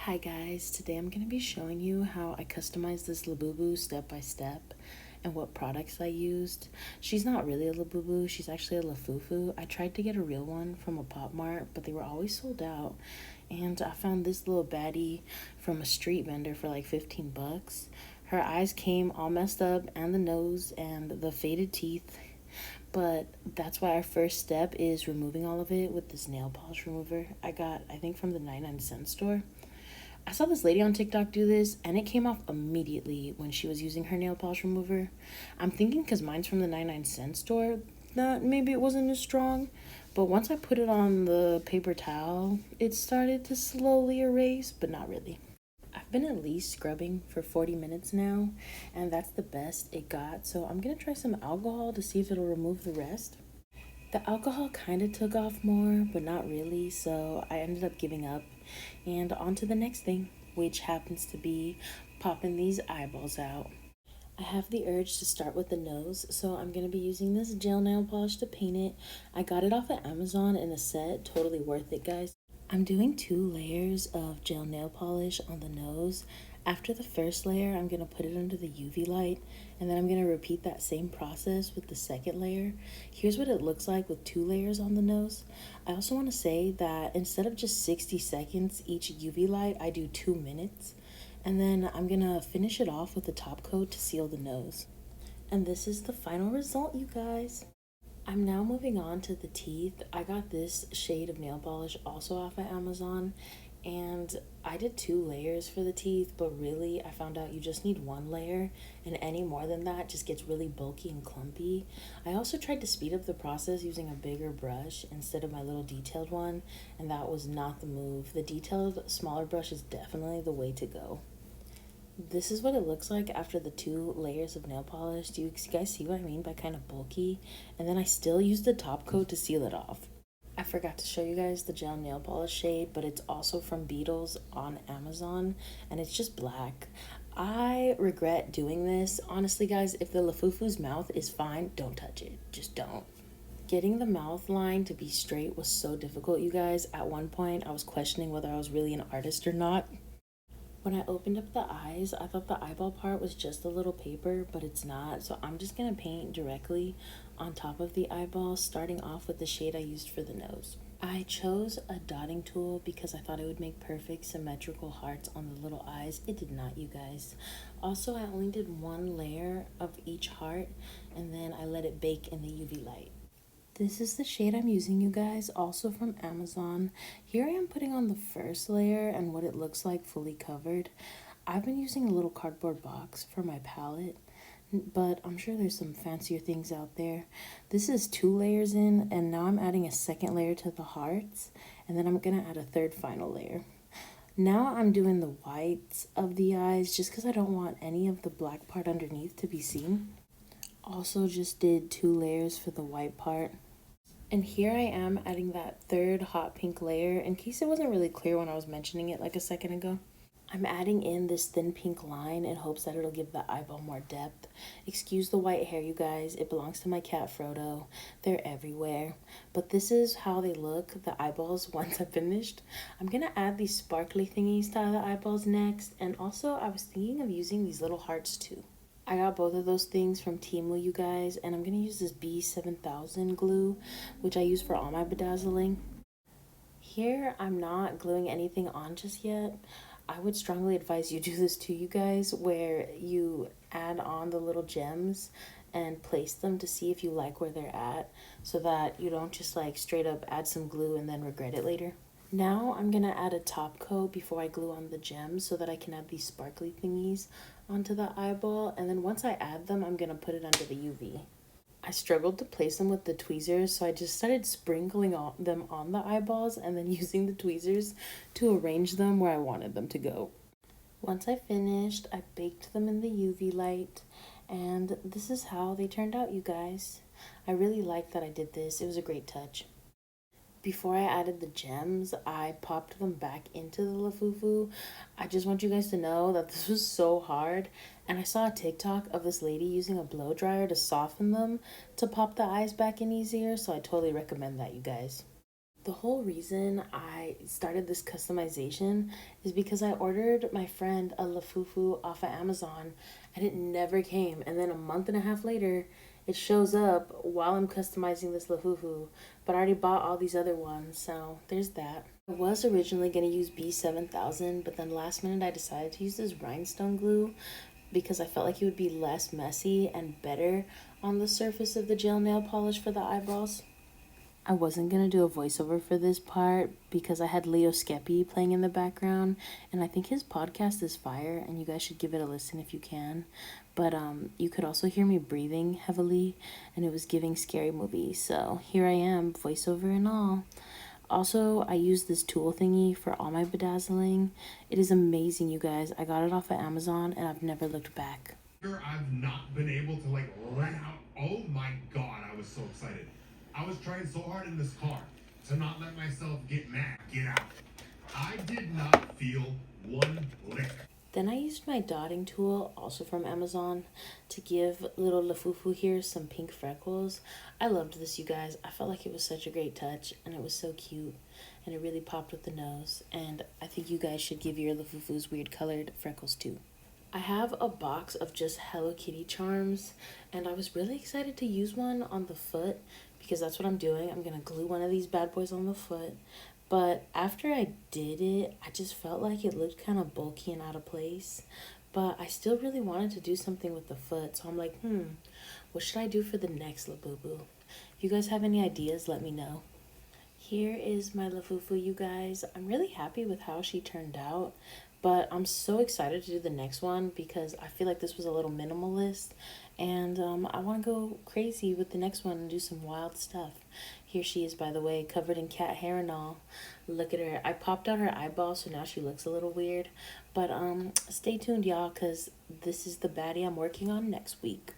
Hi guys, today I'm going to be showing you how I customized this Labubu step by step and what products I used. She's not really a Labubu, she's actually a Lafufu. I tried to get a real one from a Pop Mart, but they were always sold out. And I found this little baddie from a street vendor for like 15 bucks. Her eyes came all messed up, and the nose and the faded teeth. But that's why our first step is removing all of it with this nail polish remover I got, I think, from the 99-cent store. I saw this lady on TikTok do this, and it came off immediately when she was using her nail polish remover. I'm thinking because mine's from the 99-cent store that maybe it wasn't as strong, but once I put it on the paper towel, it started to slowly erase, but not really. I've been at least scrubbing for 40 minutes now, and that's the best it got, so I'm gonna try some alcohol to see if it'll remove the rest. The alcohol kind of took off more, but not really, so I ended up giving up. And on to the next thing, which happens to be popping these eyeballs out. I have the urge to start with the nose, so I'm going to be using this gel nail polish to paint it. I got it off of Amazon in a set, totally worth it, guys. I'm doing 2 layers of gel nail polish on the nose. After the first layer, I'm going to put it under the UV light, and then I'm going to repeat that same process with the second layer. Here's what it looks like with 2 layers on the nose. I also want to say that instead of just 60 seconds each UV light, I do 2 minutes. And then I'm going to finish it off with the top coat to seal the nose. And this is the final result, you guys. I'm now moving on to the teeth. I got this shade of nail polish also off of Amazon, and I did 2 layers for the teeth, but really I found out you just need 1 layer, and any more than that just gets really bulky and clumpy. I also tried to speed up the process using a bigger brush instead of my little detailed one, and that was not the move. The detailed smaller brush is definitely the way to go. This is what it looks like after the 2 layers of nail polish. Do you guys see what I mean by kind of bulky? And then I still used the top coat to seal it off. I forgot to show you guys the gel nail polish shade, but it's also from Beetles on Amazon, and it's just black. I regret doing this. Honestly, guys, if the Lafufu's mouth is fine, don't touch it. Just don't. Getting the mouth line to be straight was so difficult, you guys. At one point, I was questioning whether I was really an artist or not. When I opened up the eyes, I thought the eyeball part was just a little paper, but it's not. So I'm just going to paint directly on top of the eyeball, starting off with the shade I used for the nose. I chose a dotting tool because I thought it would make perfect symmetrical hearts on the little eyes. It did not, you guys. Also, I only did 1 layer of each heart, and then I let it bake in the UV light. This is the shade I'm using, you guys, also from Amazon. Here I am putting on the first layer and what it looks like fully covered. I've been using a little cardboard box for my palette, but I'm sure there's some fancier things out there. This is 2 layers in, and now I'm adding a second layer to the hearts, and then I'm gonna add a third final layer. Now I'm doing the whites of the eyes just because I don't want any of the black part underneath to be seen. Also just did 2 layers for the white part. And here I am adding that third hot pink layer in case it wasn't really clear when I was mentioning it like a second ago. I'm adding in this thin pink line in hopes that it'll give the eyeball more depth. Excuse the white hair, you guys. It belongs to my cat Frodo. They're everywhere. But this is how they look, the eyeballs, once I'm finished. I'm going to add these sparkly thingies to the eyeballs next. And also, I was thinking of using these little hearts too. I got both of those things from Temu, you guys, and I'm going to use this B7000 glue, which I use for all my bedazzling. Here, I'm not gluing anything on just yet. I would strongly advise you do this too, you guys, where you add on the little gems and place them to see if you like where they're at, so that you don't just like straight up add some glue and then regret it later. Now I'm going to add a top coat before I glue on the gems so that I can add these sparkly thingies onto the eyeball, and then once I add them, I'm going to put it under the UV. I struggled to place them with the tweezers, so I just started sprinkling them on the eyeballs and then using the tweezers to arrange them where I wanted them to go. Once I finished, I baked them in the UV light, and this is how they turned out, you guys. I really liked that I did this. It was a great touch. Before I added the gems, I popped them back into the Lafufu. I just want you guys to know that this was so hard. And I saw a TikTok of this lady using a blow dryer to soften them to pop the eyes back in easier. So I totally recommend that, you guys. The whole reason I started this customization is because I ordered my friend a Lafufu off of Amazon and it never came. And then a month and a half later, it shows up while I'm customizing this Lafufu, but I already bought all these other ones, so there's that. I was originally going to use B7000, but then last minute I decided to use this rhinestone glue because I felt like it would be less messy and better on the surface of the gel nail polish for the eyeballs. I wasn't gonna do a voiceover for this part because I had Leo Skeppy playing in the background, and I think his podcast is fire, and you guys should give it a listen if you can. But you could also hear me breathing heavily, and it was giving scary movie. So here I am, voiceover and all. Also, I use this tool thingy for all my bedazzling. It is amazing, you guys. I got it off of Amazon, and I've never looked back. I've not been able to like let out. Oh my god, I was so excited. I was trying so hard in this car to not let myself get mad. Get out. I did not feel one lick. Then I used my dotting tool, also from Amazon, to give little Lafufu here some pink freckles. I loved this, you guys. I felt like it was such a great touch, and it was so cute, and it really popped with the nose. And I think you guys should give your Lafufus weird colored freckles too. I have a box of just Hello Kitty charms, and I was really excited to use one on the foot because that's what I'm doing. I'm gonna glue one of these bad boys on the foot. But after I did it, I just felt like it looked kind of bulky and out of place. But I still really wanted to do something with the foot, so I'm like, what should I do for the next Labubu? If you guys have any ideas, let me know. Here is my Lafufu, you guys. I'm really happy with how she turned out, but I'm so excited to do the next one because I feel like this was a little minimalist, and I want to go crazy with the next one and do some wild stuff. Here she is, by the way, covered in cat hair and all. Look at her. I popped out her eyeball, so now she looks a little weird, but stay tuned, y'all, because this is the baddie I'm working on next week.